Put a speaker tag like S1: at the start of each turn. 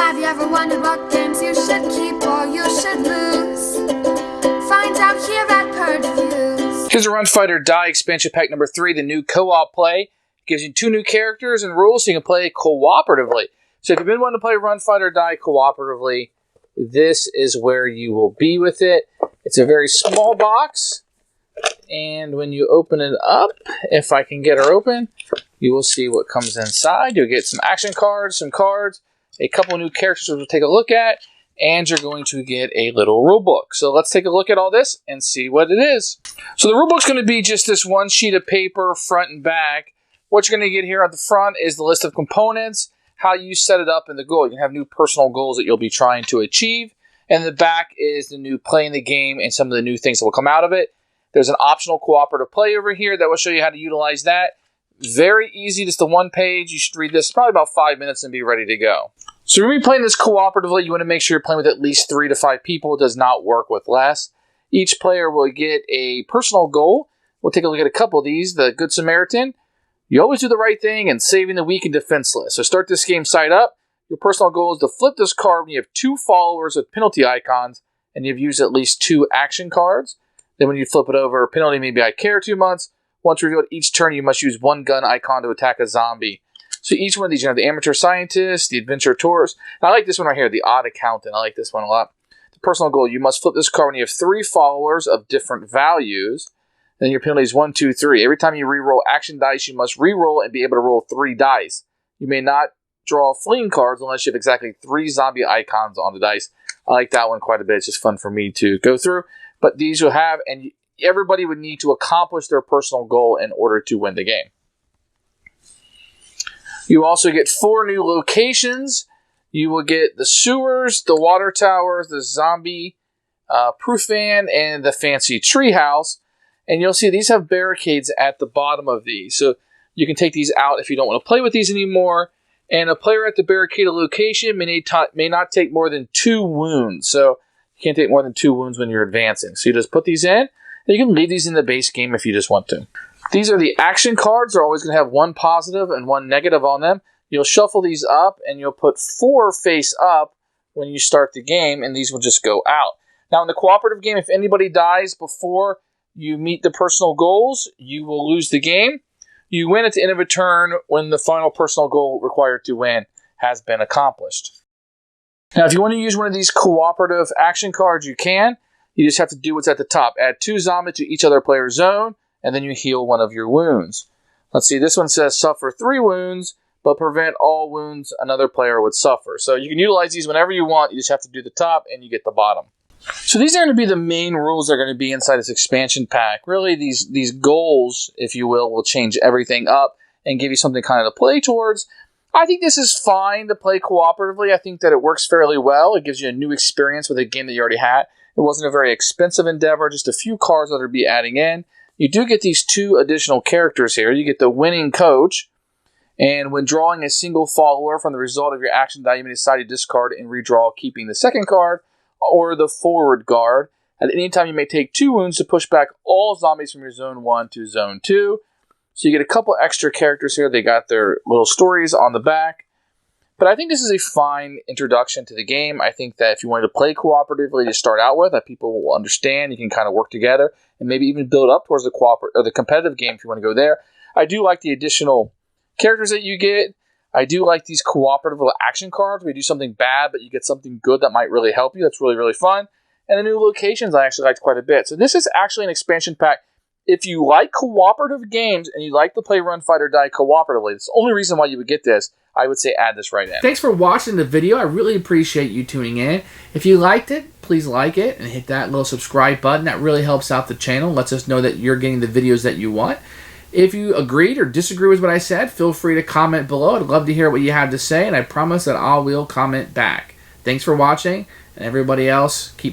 S1: Have you ever wondered what games you should keep or you should lose? Find out here at Purge Reviews.
S2: Here's a Run Fighter Die expansion pack number 3, the new co-op play. It gives you 2 new characters and rules so you can play cooperatively. So if you've been wanting to play Run Fighter Die cooperatively, this is where you will be with it. It's a very small box, and when you open it up, if I can get her open, you will see what comes inside. You'll get some action cards, some cards, a couple new characters we'll take a look at, and you're going to get a little rule book. So let's take a look at all this and see what it is. So the rule book's going to be just this one sheet of paper, front and back. What you're going to get here at the front is the list of components, how you set it up, and the goal. You can have new personal goals that you'll be trying to achieve. And the back is the new playing the game and some of the new things that will come out of it. There's an optional cooperative play over here that will show you how to utilize that. Very easy, just the one page. You should read this probably about 5 minutes and be ready to go. So when you're playing this cooperatively, you want to make sure you're playing with at least 3 to 5 people. It does not work with less. Each player will get a personal goal. We'll take a look at a couple of these. The Good Samaritan. You always do the right thing and saving the weak and defenseless. So start this game side up. Your personal goal is to flip this card when you have 2 followers with penalty icons and you've used at least 2 action cards. Then when you flip it over, penalty may be I care 2 months. Once revealed, each turn you must use 1 gun icon to attack a zombie. So each one of these, you have the Amateur Scientist, the Adventure Tourist. And I like this one right here, the Odd Accountant. I like this one a lot. The personal goal, you must flip this card when you have 3 followers of different values. Then your penalty is 1, 2, 3. Every time you re-roll action dice, you must re-roll and be able to roll 3 dice. You may not draw fleeing cards unless you have exactly 3 zombie icons on the dice. I like that one quite a bit. It's just fun for me to go through. But these you'll have, and everybody would need to accomplish their personal goal in order to win the game. You also get 4 new locations. You will get the sewers, the water towers, the zombie proof van, and the fancy treehouse. And you'll see these have barricades at the bottom of these. So you can take these out if you don't want to play with these anymore. And a player at the barricaded location may not take more than 2 wounds. So you can't take more than 2 wounds when you're advancing. So you just put these in. You can leave these in the base game if you just want to. These are the action cards. They're always going to have 1 positive and 1 negative on them. You'll shuffle these up, and you'll put 4 face up when you start the game, and these will just go out. Now, in the cooperative game, if anybody dies before you meet the personal goals, you will lose the game. You win at the end of a turn when the final personal goal required to win has been accomplished. Now, if you want to use one of these cooperative action cards, you can. You just have to do what's at the top. Add 2 zombies to each other player's zone, and then you heal 1 of your wounds. Let's see, this one says suffer 3 wounds, but prevent all wounds another player would suffer. So you can utilize these whenever you want. You just have to do the top, and you get the bottom. So these are going to be the main rules that are going to be inside this expansion pack. Really, these goals, if you will change everything up and give you something kind of to play towards. I think this is fine to play cooperatively. I think that it works fairly well. It gives you a new experience with a game that you already had. It wasn't a very expensive endeavor, just a few cards that are be adding in. You do get these 2 additional characters here. You get the winning coach, and when drawing a single follower from the result of your action die, you may decide to discard and redraw, keeping the second card, or the forward guard. At any time, you may take 2 wounds to push back all zombies from your zone 1 to zone 2. So you get a couple extra characters here. They got their little stories on the back. But I think this is a fine introduction to the game. I think that if you wanted to play cooperatively to start out with, that people will understand. You can kind of work together and maybe even build up towards the competitive game if you want to go there. I do like the additional characters that you get. I do like these cooperative little action cards where you do something bad, but you get something good that might really help you. That's really, really fun. And the new locations I actually liked quite a bit. So this is actually an expansion pack. If you like cooperative games and you like to play Run Fighter Die cooperatively, it's the only reason why you would get this. I would say add this right in. Thanks for watching the video. I really appreciate you tuning in. If you liked it, please like it and hit that little subscribe button. That really helps out the channel. Lets us know that you're getting the videos that you want. If you agreed or disagree with what I said, feel free to comment below. I'd love to hear what you have to say, and I promise that I will comment back. Thanks for watching, and everybody else, keep playing.